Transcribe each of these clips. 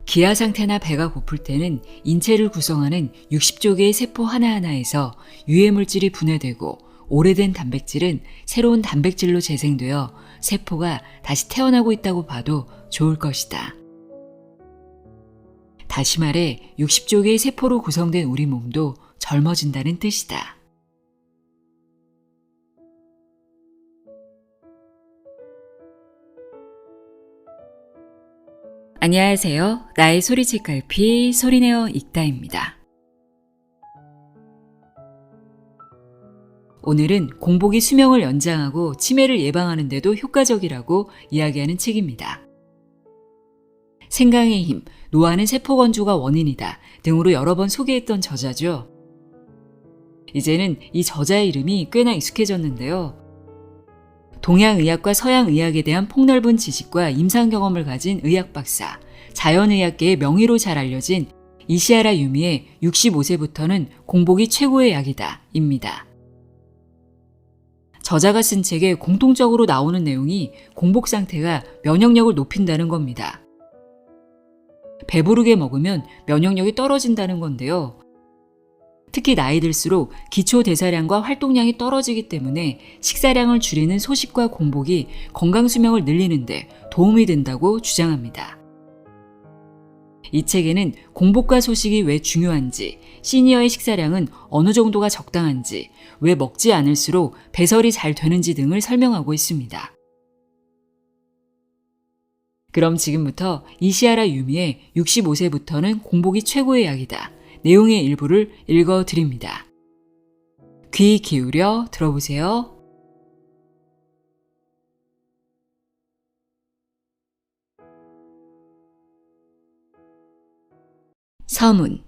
기아 상태나 배가 고플 때는 인체를 구성하는 60조 개의 세포 하나하나에서 유해 물질이 분해되고 오래된 단백질은 새로운 단백질로 재생되어 세포가 다시 태어나고 있다고 봐도 좋을 것이다. 다시 말해 60조 개의 세포로 구성된 우리 몸도 젊어진다는 뜻이다. 안녕하세요. 나의 소리책갈피 소리내어 읽다입니다. 오늘은 공복이 수명을 연장하고 치매를 예방하는 데도 효과적이라고 이야기하는 책입니다. 생강의 힘, 노화는 세포 건조가 원인이다 등으로 여러 번 소개했던 저자죠. 이제는 이 저자의 이름이 꽤나 익숙해졌는데요. 동양의학과 서양의학에 대한 폭넓은 지식과 임상 경험을 가진 의학 박사, 자연의학계의 명의로 잘 알려진 이시하라 유미의 65세부터는 공복이 최고의 약이다 입니다. 저자가 쓴 책에 공통적으로 나오는 내용이 공복 상태가 면역력을 높인다는 겁니다. 배부르게 먹으면 면역력이 떨어진다는 건데요. 특히 나이 들수록 기초 대사량과 활동량이 떨어지기 때문에 식사량을 줄이는 소식과 공복이 건강 수명을 늘리는 데 도움이 된다고 주장합니다. 이 책에는 공복과 소식이 왜 중요한지, 시니어의 식사량은 어느 정도가 적당한지, 왜 먹지 않을수록 배설이 잘 되는지 등을 설명하고 있습니다. 그럼 지금부터 이시하라 유미의 65세부터는 공복이 최고의 약이다. 내용의 일부를 읽어드립니다. 귀 기울여 들어보세요. 서문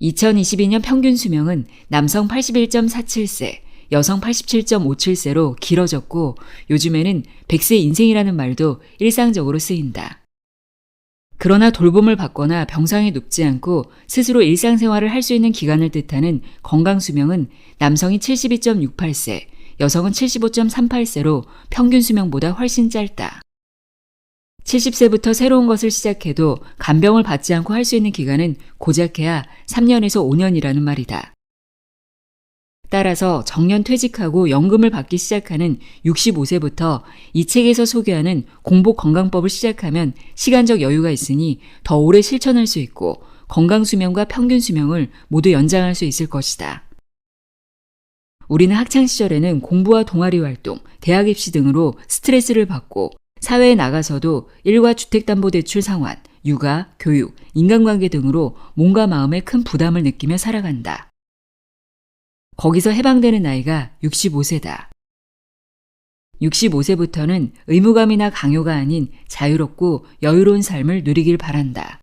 2022년 평균 수명은 남성 81.47세, 여성 87.57세로 길어졌고 요즘에는 100세 인생이라는 말도 일상적으로 쓰인다. 그러나 돌봄을 받거나 병상에 눕지 않고 스스로 일상생활을 할 수 있는 기간을 뜻하는 건강수명은 남성이 72.68세, 여성은 75.38세로 평균 수명보다 훨씬 짧다. 70세부터 새로운 것을 시작해도 간병을 받지 않고 할 수 있는 기간은 고작해야 3년에서 5년이라는 말이다. 따라서 정년 퇴직하고 연금을 받기 시작하는 65세부터 이 책에서 소개하는 공복 건강법을 시작하면 시간적 여유가 있으니 더 오래 실천할 수 있고 건강 수명과 평균 수명을 모두 연장할 수 있을 것이다. 우리는 학창시절에는 공부와 동아리 활동, 대학 입시 등으로 스트레스를 받고 사회에 나가서도 일과 주택담보대출 상환, 육아, 교육, 인간관계 등으로 몸과 마음에 큰 부담을 느끼며 살아간다. 거기서 해방되는 나이가 65세다. 65세부터는 의무감이나 강요가 아닌 자유롭고 여유로운 삶을 누리길 바란다.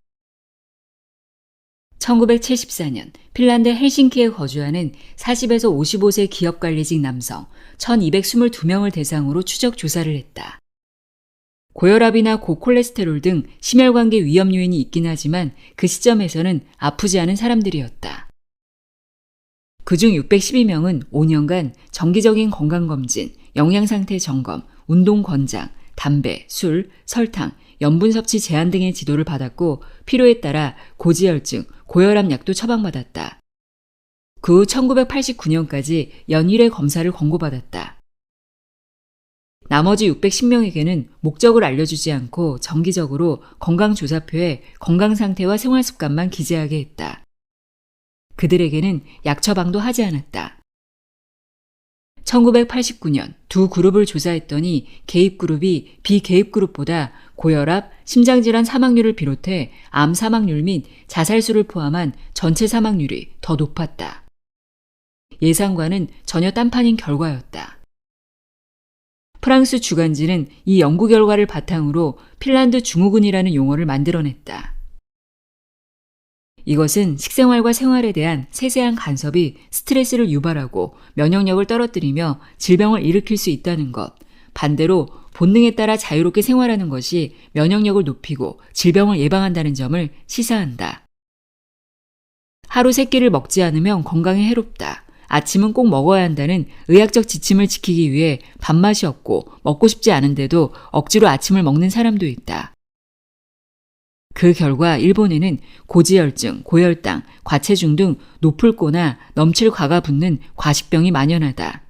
1974년 핀란드 헬싱키에 거주하는 40에서 55세 기업관리직 남성 1222명을 대상으로 추적 조사를 했다. 고혈압이나 고콜레스테롤 등 심혈관계 위험 요인이 있긴 하지만 그 시점에서는 아프지 않은 사람들이었다. 그중 612명은 5년간 정기적인 건강검진, 영양상태 점검, 운동 권장, 담배, 술, 설탕, 염분 섭취 제한 등의 지도를 받았고 필요에 따라 고지혈증, 고혈압 약도 처방받았다. 그 후 1989년까지 연일의 검사를 권고받았다. 나머지 610명에게는 목적을 알려주지 않고 정기적으로 건강조사표에 건강상태와 생활습관만 기재하게 했다. 그들에게는 약 처방도 하지 않았다. 1989년 두 그룹을 조사했더니 개입그룹이 비개입그룹보다 고혈압, 심장질환 사망률을 비롯해 암 사망률 및 자살수를 포함한 전체 사망률이 더 높았다. 예상과는 전혀 딴판인 결과였다. 프랑스 주간지는 이 연구 결과를 바탕으로 핀란드 증후군이라는 용어를 만들어냈다. 이것은 식생활과 생활에 대한 세세한 간섭이 스트레스를 유발하고 면역력을 떨어뜨리며 질병을 일으킬 수 있다는 것, 반대로 본능에 따라 자유롭게 생활하는 것이 면역력을 높이고 질병을 예방한다는 점을 시사한다. 하루 3끼를 먹지 않으면 건강에 해롭다. 아침은 꼭 먹어야 한다는 의학적 지침을 지키기 위해 밥맛이 없고 먹고 싶지 않은데도 억지로 아침을 먹는 사람도 있다. 그 결과 일본에는 고지혈증, 고혈당, 과체중 등 노풀꼬나 넘칠 과가 붙는 과식병이 만연하다.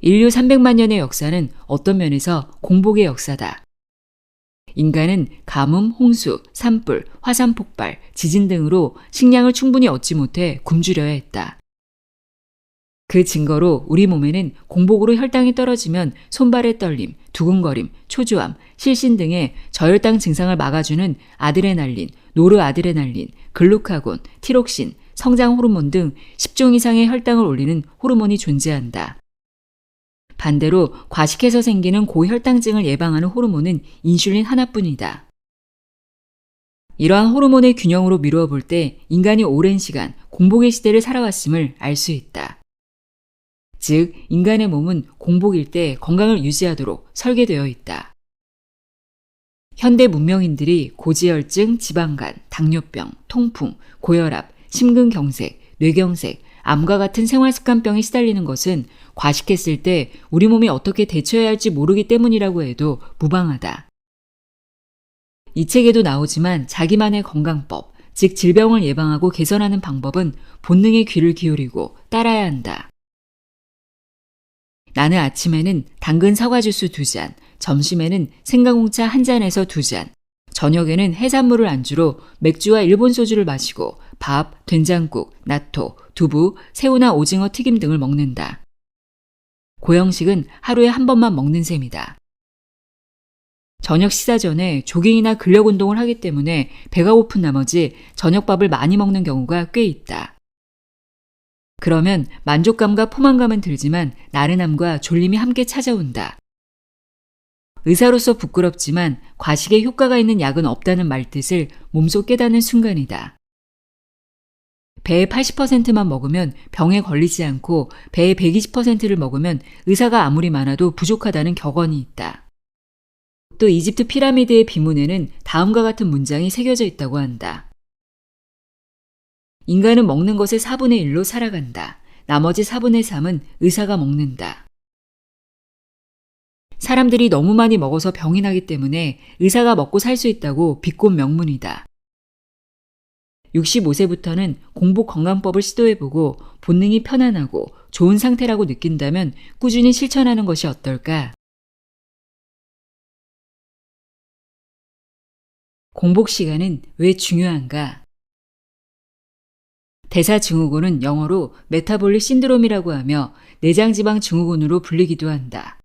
인류 300만 년의 역사는 어떤 면에서 공복의 역사다. 인간은 가뭄, 홍수, 산불, 화산 폭발, 지진 등으로 식량을 충분히 얻지 못해 굶주려야 했다. 그 증거로 우리 몸에는 공복으로 혈당이 떨어지면 손발의 떨림, 두근거림, 초조함, 실신 등의 저혈당 증상을 막아주는 아드레날린, 노르아드레날린, 글루카곤, 티록신, 성장 호르몬 등 10종 이상의 혈당을 올리는 호르몬이 존재한다. 반대로 과식해서 생기는 고혈당증을 예방하는 호르몬은 인슐린 하나뿐이다. 이러한 호르몬의 균형으로 미루어 볼 때 인간이 오랜 시간 공복의 시대를 살아왔음을 알 수 있다. 즉, 인간의 몸은 공복일 때 건강을 유지하도록 설계되어 있다. 현대 문명인들이 고지혈증, 지방간, 당뇨병, 통풍, 고혈압, 심근경색, 뇌경색, 암과 같은 생활습관병에 시달리는 것은 과식했을 때 우리 몸이 어떻게 대처해야 할지 모르기 때문이라고 해도 무방하다. 이 책에도 나오지만 자기만의 건강법, 즉 질병을 예방하고 개선하는 방법은 본능에 귀를 기울이고 따라야 한다. 나는 아침에는 당근 사과 주스 2잔, 점심에는 생강홍차 1잔에서 2잔, 저녁에는 해산물을 안주로 맥주와 일본 소주를 마시고 밥, 된장국, 나토, 두부, 새우나 오징어 튀김 등을 먹는다. 고형식은 하루에 한 번만 먹는 셈이다. 저녁 식사 전에 조깅이나 근력 운동을 하기 때문에 배가 고픈 나머지 저녁밥을 많이 먹는 경우가 꽤 있다. 그러면 만족감과 포만감은 들지만 나른함과 졸림이 함께 찾아온다. 의사로서 부끄럽지만 과식에 효과가 있는 약은 없다는 말뜻을 몸소 깨닫는 순간이다. 배의 80%만 먹으면 병에 걸리지 않고 배의 120%를 먹으면 의사가 아무리 많아도 부족하다는 격언이 있다. 또 이집트 피라미드의 비문에는 다음과 같은 문장이 새겨져 있다고 한다. 인간은 먹는 것의 4분의 1로 살아간다. 나머지 4분의 3은 의사가 먹는다. 사람들이 너무 많이 먹어서 병이 나기 때문에 의사가 먹고 살 수 있다고 비꼰 명문이다. 65세부터는 공복 건강법을 시도해보고 본능이 편안하고 좋은 상태라고 느낀다면 꾸준히 실천하는 것이 어떨까? 공복 시간은 왜 중요한가? 대사증후군은 영어로 메타볼릭 신드롬이라고 하며 내장지방 증후군으로 불리기도 한다.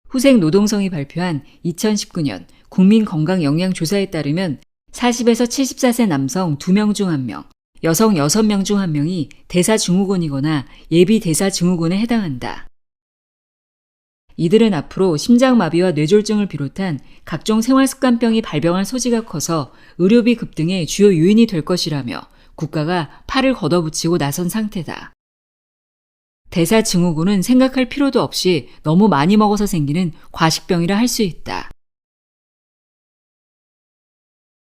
후생 노동성이 발표한 2019년 국민건강영양조사에 따르면 40에서 74세 남성 2명 중 1명, 여성 6명 중 1명이 대사증후군이거나 예비대사증후군에 해당한다. 이들은 앞으로 심장마비와 뇌졸중을 비롯한 각종 생활습관병이 발병할 소지가 커서 의료비 급등의 주요 요인이 될 것이라며 국가가 팔을 걷어붙이고 나선 상태다. 대사증후군은 생각할 필요도 없이 너무 많이 먹어서 생기는 과식병이라 할 수 있다.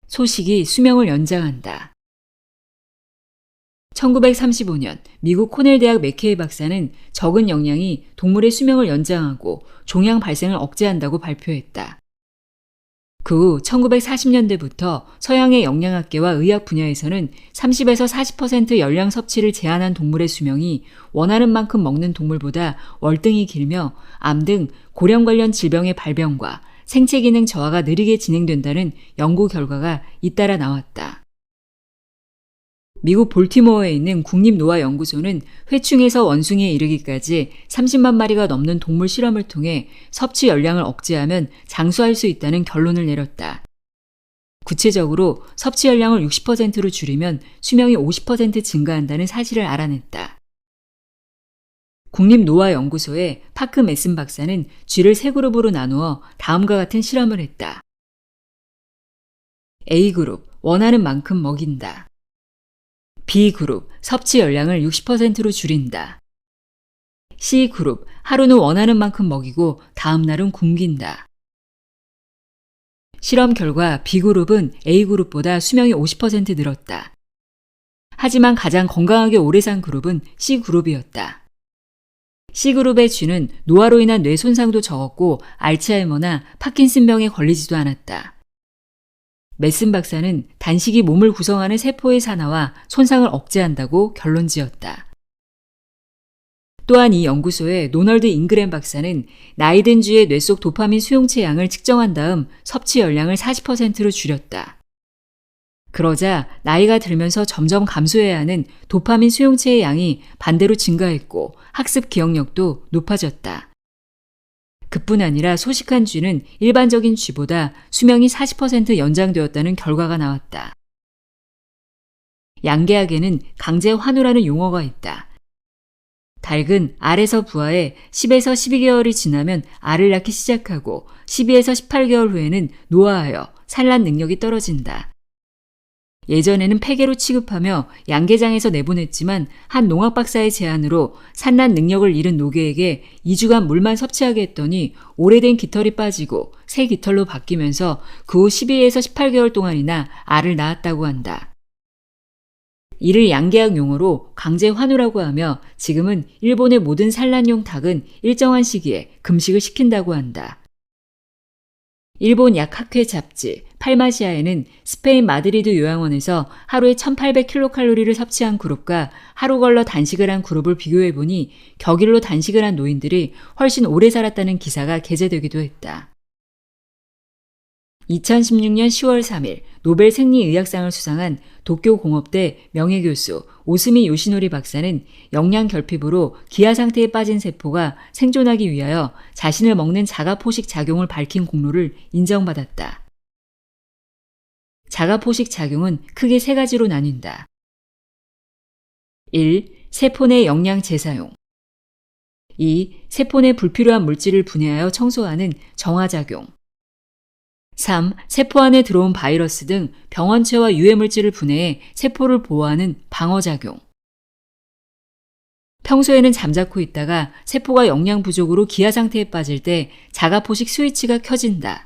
소식이 수명을 연장한다. 1935년 미국 코넬 대학 맥케이 박사는 적은 영양이 동물의 수명을 연장하고 종양 발생을 억제한다고 발표했다. 그 후 1940년대부터 서양의 영양학계와 의학 분야에서는 30에서 40% 열량 섭취를 제한한 동물의 수명이 원하는 만큼 먹는 동물보다 월등히 길며 암 등 고령 관련 질병의 발병과 생체 기능 저하가 느리게 진행된다는 연구 결과가 잇따라 나왔다. 미국 볼티모어에 있는 국립노화연구소는 회충에서 원숭이에 이르기까지 30만 마리가 넘는 동물 실험을 통해 섭취 열량을 억제하면 장수할 수 있다는 결론을 내렸다. 구체적으로 섭취 열량을 60%로 줄이면 수명이 50% 증가한다는 사실을 알아냈다. 국립노화연구소의 파크 메슨 박사는 쥐를 3그룹으로 나누어 다음과 같은 실험을 했다. A그룹, 원하는 만큼 먹인다. B그룹, 섭취 열량을 60%로 줄인다. C그룹, 하루는 원하는 만큼 먹이고 다음 날은 굶긴다. 실험 결과 B그룹은 A그룹보다 수명이 50% 늘었다. 하지만 가장 건강하게 오래 산 그룹은 C그룹이었다. C그룹의 쥐는 노화로 인한 뇌 손상도 적었고 알츠하이머나 파킨슨병에 걸리지도 않았다. 메슨 박사는 단식이 몸을 구성하는 세포의 산화와 손상을 억제한다고 결론지었다. 또한 이 연구소의 노널드 잉그램 박사는 나이든 쥐의 뇌 속 도파민 수용체 양을 측정한 다음 섭취 열량을 40%로 줄였다. 그러자 나이가 들면서 점점 감소해야 하는 도파민 수용체의 양이 반대로 증가했고 학습 기억력도 높아졌다. 그뿐 아니라 소식한 쥐는 일반적인 쥐보다 수명이 40% 연장되었다는 결과가 나왔다. 양계학에는 강제 환우라는 용어가 있다. 닭은 알에서 부화해 10에서 12개월이 지나면 알을 낳기 시작하고 12에서 18개월 후에는 노화하여 산란 능력이 떨어진다. 예전에는 폐계로 취급하며 양계장에서 내보냈지만 한 농학 박사의 제안으로 산란 능력을 잃은 노개에게 2주간 물만 섭취하게 했더니 오래된 깃털이 빠지고 새 깃털로 바뀌면서 그 후 12에서 18개월 동안이나 알을 낳았다고 한다. 이를 양계학 용어로 강제 환우라고 하며 지금은 일본의 모든 산란용 닭은 일정한 시기에 금식을 시킨다고 한다. 일본 약학회 잡지 팔마시아에는 스페인 마드리드 요양원에서 하루에 1800kcal 를 섭취한 그룹과 하루 걸러 단식을 한 그룹을 비교해보니 격일로 단식을 한 노인들이 훨씬 오래 살았다는 기사가 게재되기도 했다. 2016년 10월 3일 노벨 생리의학상을 수상한 도쿄 공업대 명예교수 오스미 요시노리 박사는 영양 결핍으로 기아 상태에 빠진 세포가 생존하기 위하여 자신을 먹는 자가포식 작용을 밝힌 공로를 인정받았다. 자가포식 작용은 크게 세 가지로 나뉜다. 1. 세포 내 영양 재사용. 2. 세포 내 불필요한 물질을 분해하여 청소하는 정화작용. 3. 세포 안에 들어온 바이러스 등 병원체와 유해물질을 분해해 세포를 보호하는 방어작용. 평소에는 잠자코 있다가 세포가 영양 부족으로 기아 상태에 빠질 때 자가포식 스위치가 켜진다.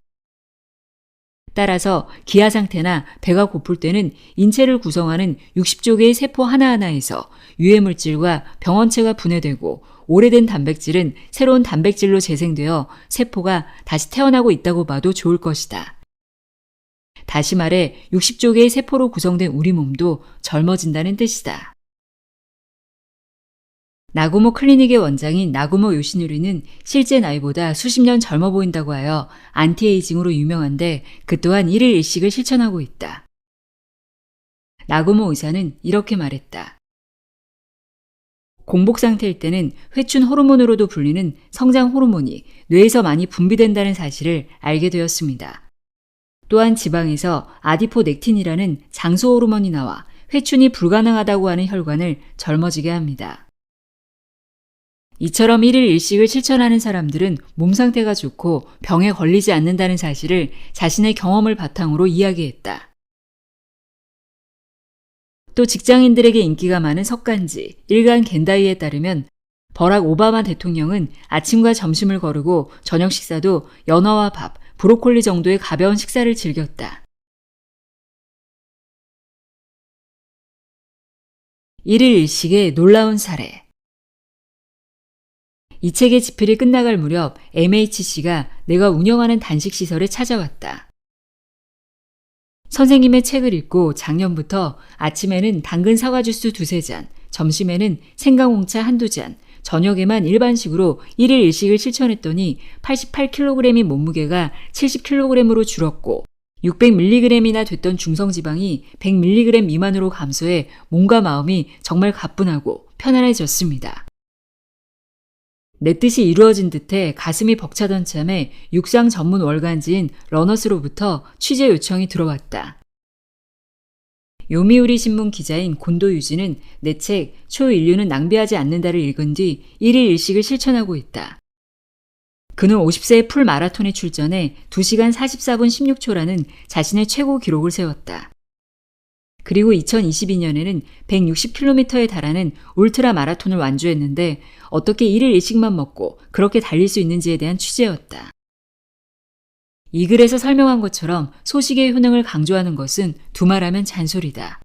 따라서 기아 상태나 배가 고플 때는 인체를 구성하는 60조 개의 세포 하나하나에서 유해물질과 병원체가 분해되고 오래된 단백질은 새로운 단백질로 재생되어 세포가 다시 태어나고 있다고 봐도 좋을 것이다. 다시 말해 60조 개의 세포로 구성된 우리 몸도 젊어진다는 뜻이다. 나구모 클리닉의 원장인 나구모 요시노리는 실제 나이보다 수십 년 젊어 보인다고 하여 안티에이징으로 유명한데 그 또한 일일 일식을 실천하고 있다. 나구모 의사는 이렇게 말했다. 공복 상태일 때는 회춘 호르몬으로도 불리는 성장 호르몬이 뇌에서 많이 분비된다는 사실을 알게 되었습니다. 또한 지방에서 아디포넥틴이라는 장소 호르몬이 나와 회춘이 불가능하다고 하는 혈관을 젊어지게 합니다. 이처럼 일일 일식을 실천하는 사람들은 몸 상태가 좋고 병에 걸리지 않는다는 사실을 자신의 경험을 바탕으로 이야기했다. 또 직장인들에게 인기가 많은 석간지 일간 겐다이에 따르면 버락 오바마 대통령은 아침과 점심을 거르고 저녁 식사도 연어와 밥, 브로콜리 정도의 가벼운 식사를 즐겼다. 일일 일식의 놀라운 사례. 이 책의 집필이 끝나갈 무렵 MHC가 내가 운영하는 단식시설에 찾아왔다. 선생님의 책을 읽고 작년부터 아침에는 당근 사과 주스 2-3잔, 점심에는 생강홍차 1-2잔, 저녁에만 일반식으로 일일 일식을 실천했더니 88kg인 몸무게가 70kg으로 줄었고 600mg이나 됐던 중성지방이 100mg 미만으로 감소해 몸과 마음이 정말 가뿐하고 편안해졌습니다. 내 뜻이 이루어진 듯해 가슴이 벅차던 참에 육상 전문 월간지인 러너스로부터 취재 요청이 들어왔다. 요미우리 신문 기자인 곤도 유지는 내 책 초인류는 낭비하지 않는다를 읽은 뒤 일일 일식을 실천하고 있다. 그는 50세의 풀 마라톤에 출전해 2시간 44분 16초라는 자신의 최고 기록을 세웠다. 그리고 2022년에는 160km에 달하는 울트라 마라톤을 완주했는데 어떻게 일일 일식만 먹고 그렇게 달릴 수 있는지에 대한 취재였다. 이 글에서 설명한 것처럼 소식의 효능을 강조하는 것은 두말하면 잔소리다.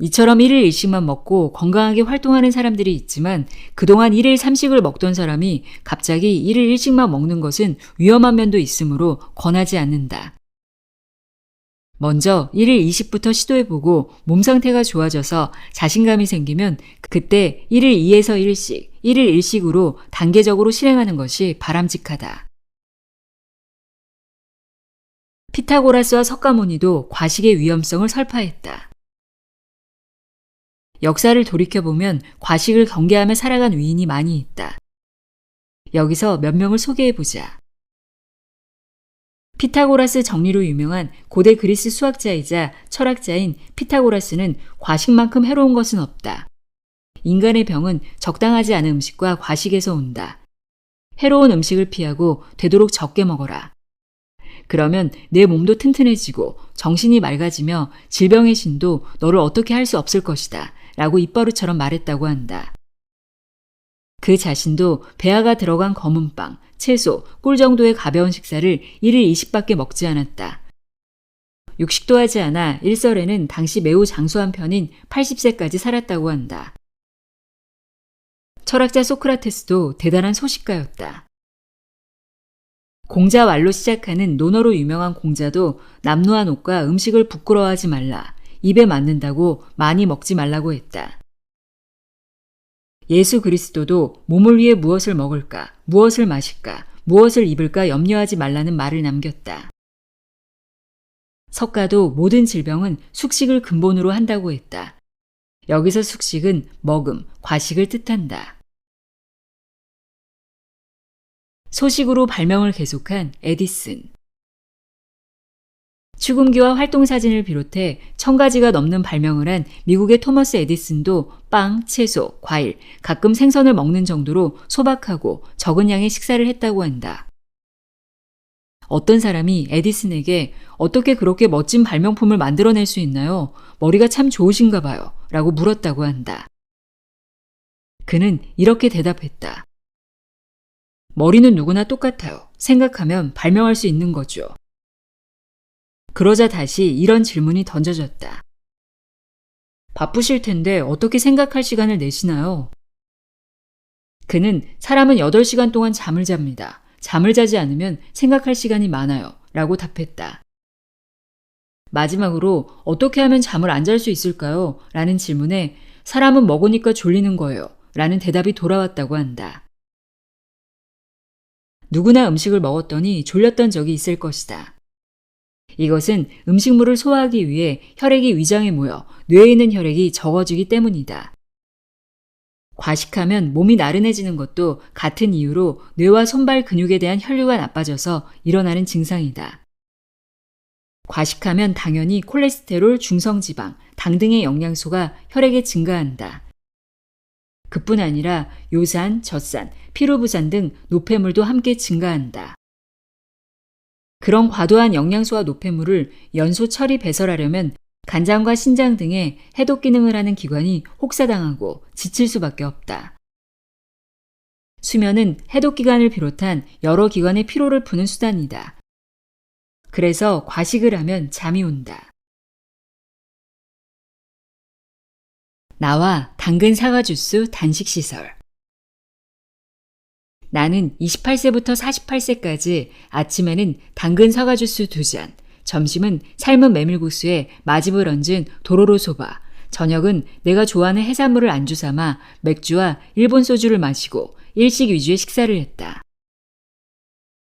이처럼 일일 일식만 먹고 건강하게 활동하는 사람들이 있지만 그동안 일일 삼식을 먹던 사람이 갑자기 일일 일식만 먹는 것은 위험한 면도 있으므로 권하지 않는다. 먼저 1일 20부터 시도해보고 몸 상태가 좋아져서 자신감이 생기면 그때 1일 2에서 1씩, 1일 1식으로 단계적으로 실행하는 것이 바람직하다. 피타고라스와 석가모니도 과식의 위험성을 설파했다. 역사를 돌이켜보면 과식을 경계하며 살아간 위인이 많이 있다. 여기서 몇 명을 소개해보자. 피타고라스 정리로 유명한 고대 그리스 수학자이자 철학자인 피타고라스는 과식만큼 해로운 것은 없다. 인간의 병은 적당하지 않은 음식과 과식에서 온다. 해로운 음식을 피하고 되도록 적게 먹어라. 그러면 내 몸도 튼튼해지고 정신이 맑아지며 질병의 신도 너를 어떻게 할 수 없을 것이다 라고 입버릇처럼 말했다고 한다. 그 자신도 배아가 들어간 검은 빵, 채소, 꿀 정도의 가벼운 식사를 1일 20밖에 먹지 않았다. 육식도 하지 않아 일설에는 당시 매우 장수한 편인 80세까지 살았다고 한다. 철학자 소크라테스도 대단한 소식가였다. 공자왈로 시작하는 논어로 유명한 공자도 남루한 옷과 음식을 부끄러워하지 말라, 입에 맞는다고 많이 먹지 말라고 했다. 예수 그리스도도 몸을 위해 무엇을 먹을까, 무엇을 마실까, 무엇을 입을까 염려하지 말라는 말을 남겼다. 석가도 모든 질병은 숙식을 근본으로 한다고 했다. 여기서 숙식은 먹음, 과식을 뜻한다. 소식으로 발명을 계속한 에디슨. 축음기와 활동사진을 비롯해 1000가지가 넘는 발명을 한 미국의 토머스 에디슨도 빵, 채소, 과일, 가끔 생선을 먹는 정도로 소박하고 적은 양의 식사를 했다고 한다. 어떤 사람이 에디슨에게 어떻게 그렇게 멋진 발명품을 만들어낼 수 있나요? 머리가 참 좋으신가 봐요. 라고 물었다고 한다. 그는 이렇게 대답했다. 머리는 누구나 똑같아요. 생각하면 발명할 수 있는 거죠. 그러자 다시 이런 질문이 던져졌다. 바쁘실 텐데 어떻게 생각할 시간을 내시나요? 그는 사람은 8시간 동안 잠을 잡니다. 잠을 자지 않으면 생각할 시간이 많아요. 라고 답했다. 마지막으로 어떻게 하면 잠을 안 잘 수 있을까요? 라는 질문에 사람은 먹으니까 졸리는 거예요. 라는 대답이 돌아왔다고 한다. 누구나 음식을 먹었더니 졸렸던 적이 있을 것이다. 이것은 음식물을 소화하기 위해 혈액이 위장에 모여 뇌에 있는 혈액이 적어지기 때문이다. 과식하면 몸이 나른해지는 것도 같은 이유로 뇌와 손발 근육에 대한 혈류가 나빠져서 일어나는 증상이다. 과식하면 당연히 콜레스테롤, 중성지방, 당 등의 영양소가 혈액에 증가한다. 그뿐 아니라 요산, 젖산, 피로부산 등 노폐물도 함께 증가한다. 그런 과도한 영양소와 노폐물을 연소 처리 배설하려면 간장과 신장 등의 해독 기능을 하는 기관이 혹사당하고 지칠 수밖에 없다. 수면은 해독 기관을 비롯한 여러 기관의 피로를 푸는 수단이다. 그래서 과식을 하면 잠이 온다. 나와 당근 사과 주스 단식 시설. 나는 28세부터 48세까지 아침에는 당근 사과 주스 2잔, 점심은 삶은 메밀국수에 마집을 얹은 도로로 소바, 저녁은 내가 좋아하는 해산물을 안주 삼아 맥주와 일본 소주를 마시고 일식 위주의 식사를 했다.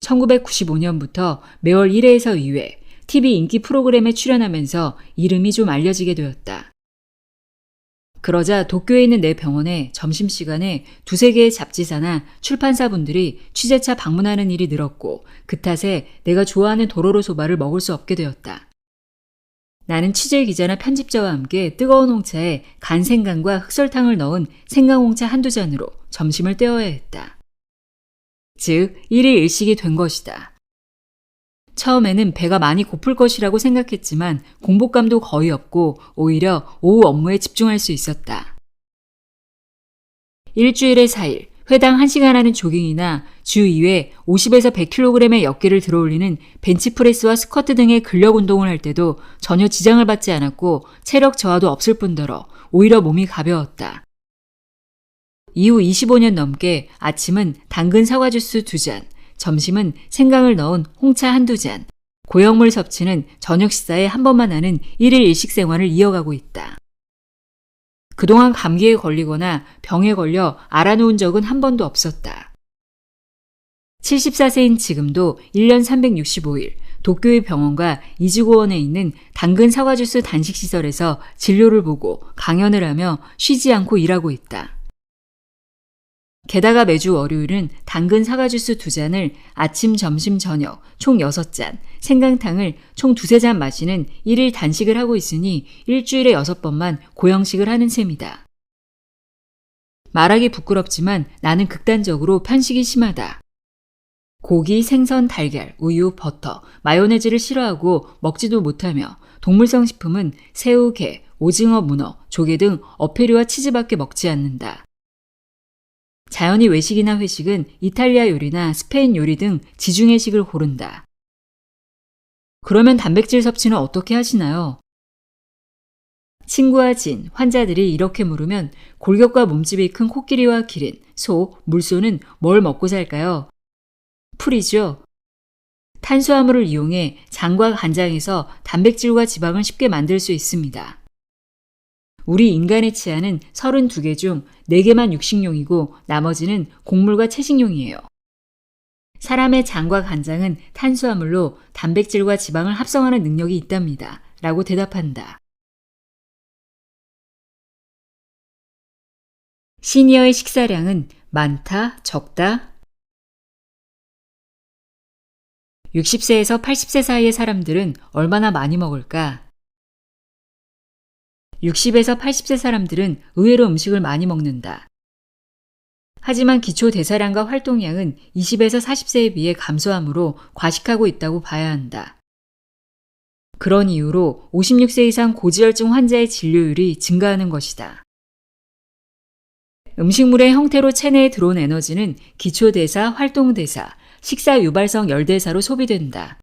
1995년부터 매월 1회에서 2회 TV 인기 프로그램에 출연하면서 이름이 좀 알려지게 되었다. 그러자 도쿄에 있는 내 병원에 점심시간에 2-3개의 잡지사나 출판사분들이 취재차 방문하는 일이 늘었고 그 탓에 내가 좋아하는 도로로 소바를 먹을 수 없게 되었다. 나는 취재기자나 편집자와 함께 뜨거운 홍차에 간 생강과 흑설탕을 넣은 생강홍차 1-2잔으로 점심을 때워야 했다. 즉 1일 일식이 된 것이다. 처음에는 배가 많이 고플 것이라고 생각했지만 공복감도 거의 없고 오히려 오후 업무에 집중할 수 있었다. 일주일에 4일, 회당 1시간 하는 조깅이나 주 2회 50에서 100kg의 역기를 들어올리는 벤치프레스와 스쿼트 등의 근력 운동을 할 때도 전혀 지장을 받지 않았고 체력 저하도 없을 뿐더러 오히려 몸이 가벼웠다. 이후 25년 넘게 아침은 당근 사과 주스 2잔, 점심은 생강을 넣은 홍차 1-2잔, 고형물 섭취는 저녁 식사에 한 번만 하는 일일 일식 생활을 이어가고 있다. 그동안 감기에 걸리거나 병에 걸려 앓아놓은 적은 한 번도 없었다. 74세인 지금도 1년 365일 도쿄의 병원과 이지고원에 있는 당근 사과주스 단식시설에서 진료를 보고 강연을 하며 쉬지 않고 일하고 있다. 게다가 매주 월요일은 당근 사과주스 2잔을 아침, 점심, 저녁 총 6잔, 생강탕을 총 2-3잔 마시는 1일 단식을 하고 있으니 일주일에 6번만 고형식을 하는 셈이다. 말하기 부끄럽지만 나는 극단적으로 편식이 심하다. 고기, 생선, 달걀, 우유, 버터, 마요네즈를 싫어하고 먹지도 못하며 동물성 식품은 새우, 게, 오징어, 문어, 조개 등 어패류와 치즈밖에 먹지 않는다. 자연히 외식이나 회식은 이탈리아 요리나 스페인 요리 등 지중해식을 고른다. 그러면 단백질 섭취는 어떻게 하시나요? 친구와 진, 환자들이 이렇게 물으면 골격과 몸집이 큰 코끼리와 기린, 소, 물소는 뭘 먹고 살까요? 풀이죠. 탄수화물을 이용해 장과 간장에서 단백질과 지방을 쉽게 만들 수 있습니다. 우리 인간의 치아는 32개 중 4개만 육식용이고 나머지는 곡물과 채식용이에요. 사람의 장과 간장은 탄수화물로 단백질과 지방을 합성하는 능력이 있답니다. 라고 대답한다. 시니어의 식사량은 많다, 적다? 60세에서 80세 사이의 사람들은 얼마나 많이 먹을까? 60에서 80세 사람들은 의외로 음식을 많이 먹는다. 하지만 기초 대사량과 활동량은 20에서 40세에 비해 감소하므로 과식하고 있다고 봐야 한다. 그런 이유로 56세 이상 고지혈증 환자의 진료율이 증가하는 것이다. 음식물의 형태로 체내에 들어온 에너지는 기초대사, 활동대사, 식사 유발성 열대사로 소비된다.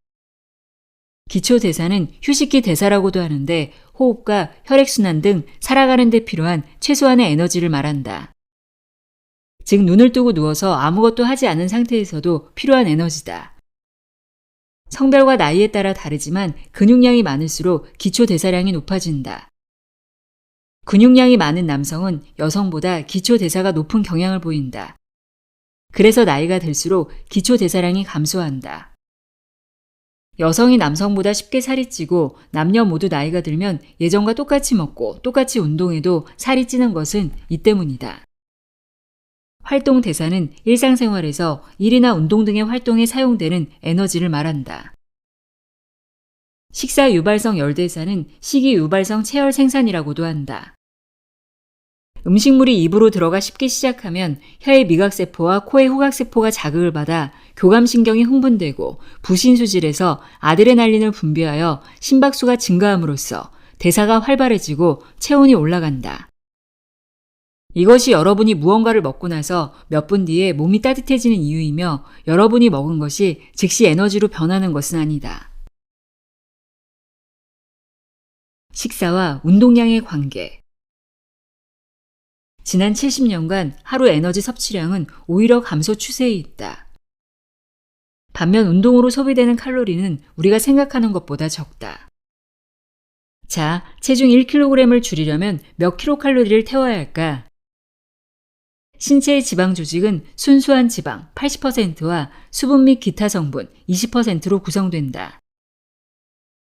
기초대사는 휴식기 대사라고도 하는데 호흡과 혈액순환 등 살아가는 데 필요한 최소한의 에너지를 말한다. 즉 눈을 뜨고 누워서 아무것도 하지 않은 상태에서도 필요한 에너지다. 성별과 나이에 따라 다르지만 근육량이 많을수록 기초대사량이 높아진다. 근육량이 많은 남성은 여성보다 기초대사가 높은 경향을 보인다. 그래서 나이가 들수록 기초대사량이 감소한다. 여성이 남성보다 쉽게 살이 찌고 남녀 모두 나이가 들면 예전과 똑같이 먹고 똑같이 운동해도 살이 찌는 것은 이 때문이다. 활동대사는 일상생활에서 일이나 운동 등의 활동에 사용되는 에너지를 말한다. 식사 유발성 열대사는 식이 유발성 체열 생산이라고도 한다. 음식물이 입으로 들어가 씹기 시작하면 혀의 미각세포와 코의 후각세포가 자극을 받아 교감신경이 흥분되고 부신수질에서 아드레날린을 분비하여 심박수가 증가함으로써 대사가 활발해지고 체온이 올라간다. 이것이 여러분이 무언가를 먹고 나서 몇 분 뒤에 몸이 따뜻해지는 이유이며 여러분이 먹은 것이 즉시 에너지로 변하는 것은 아니다. 식사와 운동량의 관계. 지난 70년간 하루 에너지 섭취량은 오히려 감소 추세에 있다. 반면 운동으로 소비되는 칼로리는 우리가 생각하는 것보다 적다. 자, 체중 1kg을 줄이려면 몇 킬로칼로리를 태워야 할까? 신체의 지방 조직은 순수한 지방 80%와 수분 및 기타 성분 20%로 구성된다.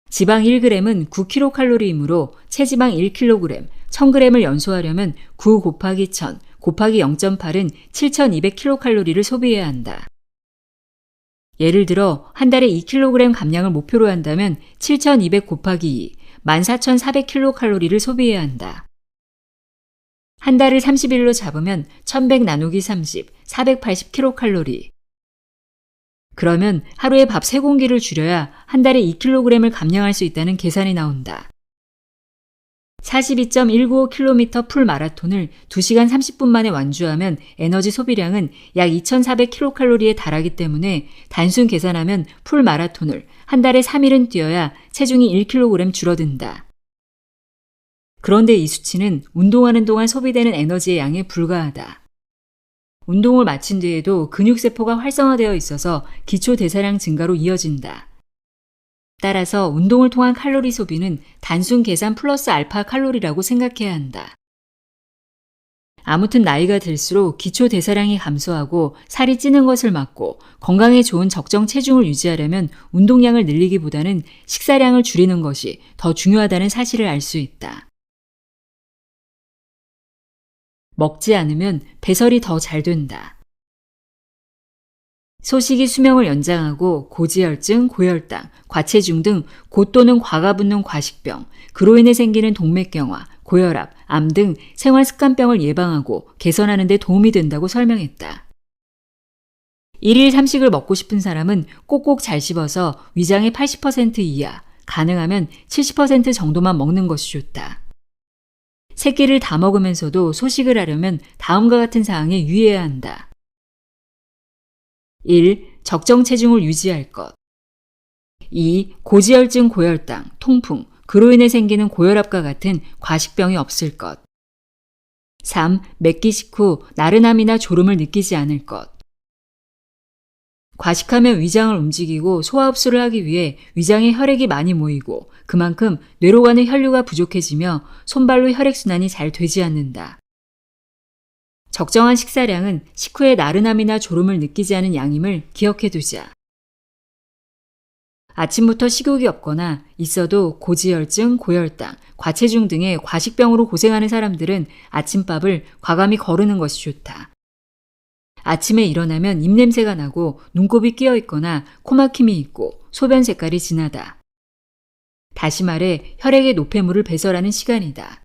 지방 1g은 9kcal이므로 체지방 1kg, 1000g을 연소하려면 9 곱하기 1000 곱하기 0.8은 7200kcal를 소비해야 한다. 예를 들어 한 달에 2kg 감량을 목표로 한다면 7200 곱하기 2, 14400kcal를 소비해야 한다. 한 달을 30일로 잡으면 1100 나누기 30, 480kcal. 그러면 하루에 밥 3공기를 줄여야 한 달에 2kg을 감량할 수 있다는 계산이 나온다. 42.195km 풀 마라톤을 2시간 30분 만에 완주하면 에너지 소비량은 약 2400kcal에 달하기 때문에 단순 계산하면 풀 마라톤을 한 달에 3일은 뛰어야 체중이 1kg 줄어든다. 그런데 이 수치는 운동하는 동안 소비되는 에너지의 양에 불과하다. 운동을 마친 뒤에도 근육세포가 활성화되어 있어서 기초 대사량 증가로 이어진다. 따라서 운동을 통한 칼로리 소비는 단순 계산 플러스 알파 칼로리라고 생각해야 한다. 아무튼 나이가 들수록 기초 대사량이 감소하고 살이 찌는 것을 막고 건강에 좋은 적정 체중을 유지하려면 운동량을 늘리기보다는 식사량을 줄이는 것이 더 중요하다는 사실을 알 수 있다. 먹지 않으면 배설이 더 잘 된다. 소식이 수명을 연장하고 고지혈증, 고혈당, 과체중 등 고 또는 과가 붙는 과식병, 그로 인해 생기는 동맥경화, 고혈압, 암 등 생활습관병을 예방하고 개선하는 데 도움이 된다고 설명했다. 1일 3식을 먹고 싶은 사람은 꼭꼭 잘 씹어서 위장의 80% 이하, 가능하면 70% 정도만 먹는 것이 좋다. 세 끼를 다 먹으면서도 소식을 하려면 다음과 같은 사항에 유의해야 한다. 1. 적정 체중을 유지할 것. 2. 고지혈증, 고혈당, 통풍, 그로 인해 생기는 고혈압과 같은 과식병이 없을 것. 3. 몇 끼 식후 나른함이나 졸음을 느끼지 않을 것. 과식하면 위장을 움직이고 소화 흡수를 하기 위해 위장에 혈액이 많이 모이고 그만큼 뇌로 가는 혈류가 부족해지며 손발로 혈액순환이 잘 되지 않는다. 적정한 식사량은 식후에 나른함이나 졸음을 느끼지 않은 양임을 기억해 두자. 아침부터 식욕이 없거나 있어도 고지혈증, 고혈당, 과체중 등의 과식병으로 고생하는 사람들은 아침밥을 과감히 거르는 것이 좋다. 아침에 일어나면 입냄새가 나고 눈곱이 끼어 있거나 코막힘이 있고 소변 색깔이 진하다. 다시 말해 혈액의 노폐물을 배설하는 시간이다.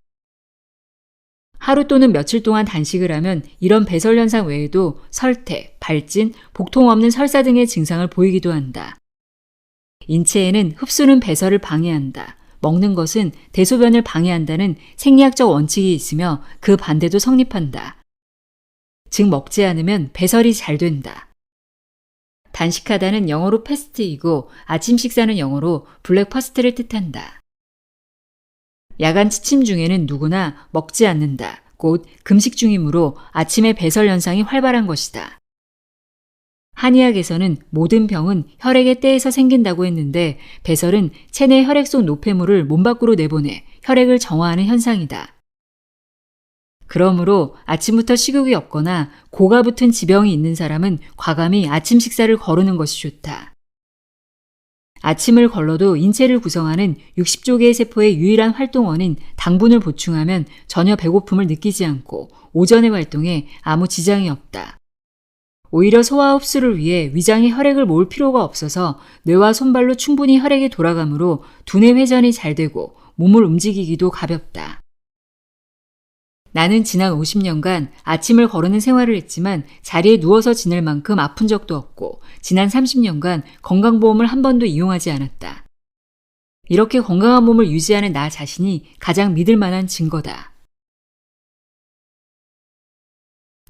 하루 또는 며칠 동안 단식을 하면 이런 배설 현상 외에도 설태, 발진, 복통 없는 설사 등의 증상을 보이기도 한다. 인체에는 흡수는 배설을 방해한다. 먹는 것은 대소변을 방해한다는 생리학적 원칙이 있으며 그 반대도 성립한다. 즉 먹지 않으면 배설이 잘 된다. 단식하다는 영어로 패스트이고 아침 식사는 영어로 블랙퍼스트를 뜻한다. 야간 취침 중에는 누구나 먹지 않는다. 곧 금식 중이므로 아침에 배설 현상이 활발한 것이다. 한의학에서는 모든 병은 혈액의 때에서 생긴다고 했는데 배설은 체내 혈액 속 노폐물을 몸 밖으로 내보내 혈액을 정화하는 현상이다. 그러므로 아침부터 식욕이 없거나 고가 붙은 지병이 있는 사람은 과감히 아침 식사를 거르는 것이 좋다. 아침을 걸러도 인체를 구성하는 60조 개의 세포의 유일한 활동원인 당분을 보충하면 전혀 배고픔을 느끼지 않고 오전의 활동에 아무 지장이 없다. 오히려 소화 흡수를 위해 위장에 혈액을 모을 필요가 없어서 뇌와 손발로 충분히 혈액이 돌아가므로 두뇌 회전이 잘 되고 몸을 움직이기도 가볍다. 나는 지난 50년간 아침을 거르는 생활을 했지만 자리에 누워서 지낼 만큼 아픈 적도 없고 지난 30년간 건강보험을 한 번도 이용하지 않았다. 이렇게 건강한 몸을 유지하는 나 자신이 가장 믿을 만한 증거다.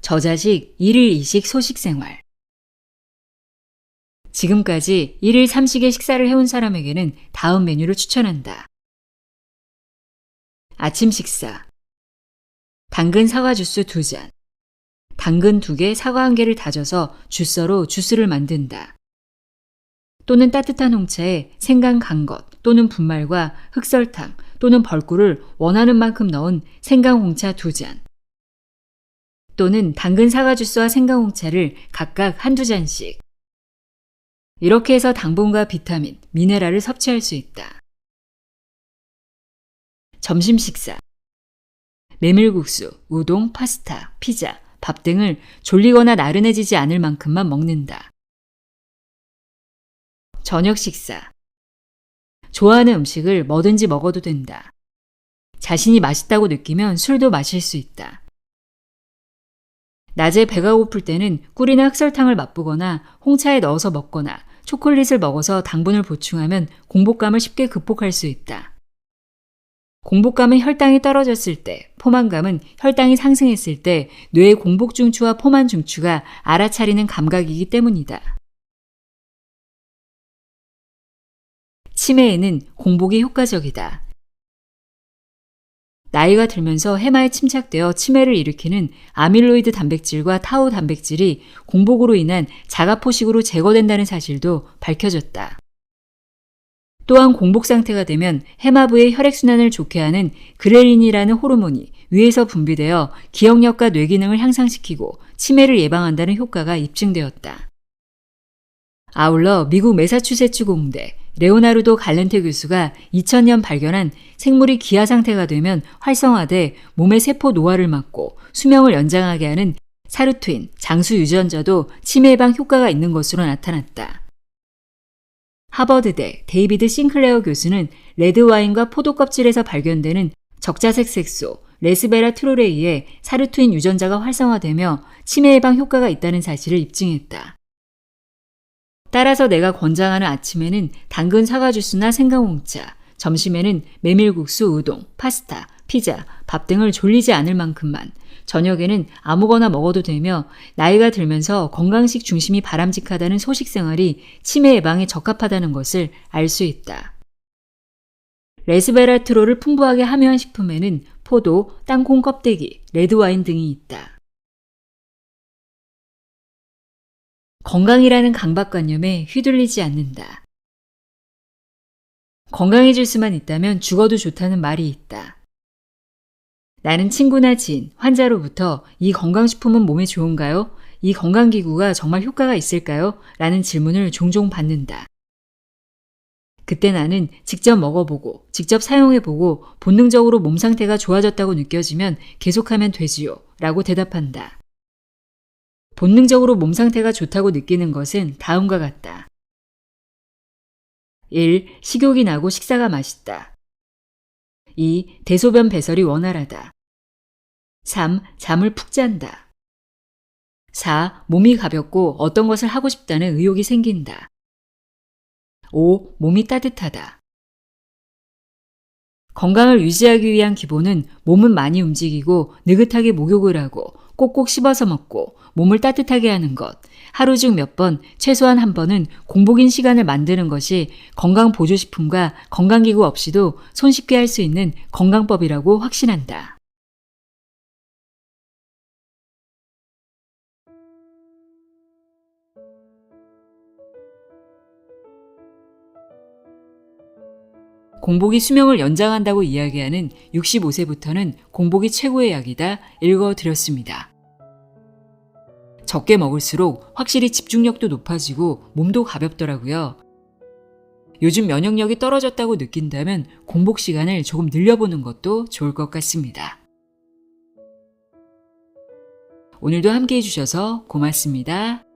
저자식 1일 2식 소식 생활. 지금까지 1일 3식의 식사를 해온 사람에게는 다음 메뉴를 추천한다. 아침 식사. 당근 사과 주스 2잔. 당근 2개, 사과 1개를 다져서 주서로 주스를 만든다. 또는 따뜻한 홍차에 생강 간 것 또는 분말과 흑설탕 또는 벌꿀을 원하는 만큼 넣은 생강 홍차 2잔. 또는 당근 사과 주스와 생강 홍차를 각각 한두 잔씩. 이렇게 해서 당분과 비타민, 미네랄을 섭취할 수 있다. 점심 식사. 메밀국수, 우동, 파스타, 피자, 밥 등을 졸리거나 나른해지지 않을 만큼만 먹는다. 저녁 식사. 좋아하는 음식을 뭐든지 먹어도 된다. 자신이 맛있다고 느끼면 술도 마실 수 있다. 낮에 배가 고플 때는 꿀이나 흑설탕을 맛보거나 홍차에 넣어서 먹거나 초콜릿을 먹어서 당분을 보충하면 공복감을 쉽게 극복할 수 있다. 공복감은 혈당이 떨어졌을 때, 포만감은 혈당이 상승했을 때 뇌의 공복 중추와 포만 중추가 알아차리는 감각이기 때문이다. 치매에는 공복이 효과적이다. 나이가 들면서 해마에 침착되어 치매를 일으키는 아밀로이드 단백질과 타우 단백질이 공복으로 인한 자가포식으로 제거된다는 사실도 밝혀졌다. 또한 공복 상태가 되면 해마부의 혈액순환을 좋게 하는 그렐린이라는 호르몬이 위에서 분비되어 기억력과 뇌 기능을 향상시키고 치매를 예방한다는 효과가 입증되었다. 아울러 미국 매사추세츠 공대 레오나르도 갈렌테 교수가 2000년 발견한 생물이 기아 상태가 되면 활성화돼 몸의 세포 노화를 막고 수명을 연장하게 하는 사르투인, 장수 유전자도 치매 예방 효과가 있는 것으로 나타났다. 하버드대 데이비드 싱클레어 교수는 레드와인과 포도 껍질에서 발견되는 적자색 색소 레스베라트롤에 의해 사르투인 유전자가 활성화되며 치매 예방 효과가 있다는 사실을 입증했다. 따라서 내가 권장하는 아침에는 당근 사과 주스나 생강홍차, 점심에는 메밀국수, 우동, 파스타, 피자, 밥 등을 졸리지 않을 만큼만, 저녁에는 아무거나 먹어도 되며 나이가 들면서 건강식 중심이 바람직하다는 소식 생활이 치매 예방에 적합하다는 것을 알 수 있다. 레스베라트롤을 풍부하게 함유한 식품에는 포도, 땅콩 껍데기, 레드와인 등이 있다. 건강이라는 강박관념에 휘둘리지 않는다. 건강해질 수만 있다면 죽어도 좋다는 말이 있다. 나는 친구나 지인, 환자로부터 이 건강식품은 몸에 좋은가요? 이 건강기구가 정말 효과가 있을까요? 라는 질문을 종종 받는다. 그때 나는 직접 먹어보고, 직접 사용해보고 본능적으로 몸 상태가 좋아졌다고 느껴지면 계속하면 되지요. 라고 대답한다. 본능적으로 몸 상태가 좋다고 느끼는 것은 다음과 같다. 1. 식욕이 나고 식사가 맛있다. 2. 대소변 배설이 원활하다. 3. 잠을 푹 잔다. 4. 몸이 가볍고 어떤 것을 하고 싶다는 의욕이 생긴다. 5. 몸이 따뜻하다. 건강을 유지하기 위한 기본은 몸은 많이 움직이고 느긋하게 목욕을 하고 꼭꼭 씹어서 먹고 몸을 따뜻하게 하는 것, 하루 중 몇 번, 최소한 한 번은 공복인 시간을 만드는 것이 건강보조식품과 건강기구 없이도 손쉽게 할 수 있는 건강법이라고 확신한다. 공복이 수명을 연장한다고 이야기하는 65세부터는 공복이 최고의 약이다 읽어드렸습니다. 적게 먹을수록 확실히 집중력도 높아지고 몸도 가볍더라고요. 요즘 면역력이 떨어졌다고 느낀다면 공복 시간을 조금 늘려보는 것도 좋을 것 같습니다. 오늘도 함께 해주셔서 고맙습니다.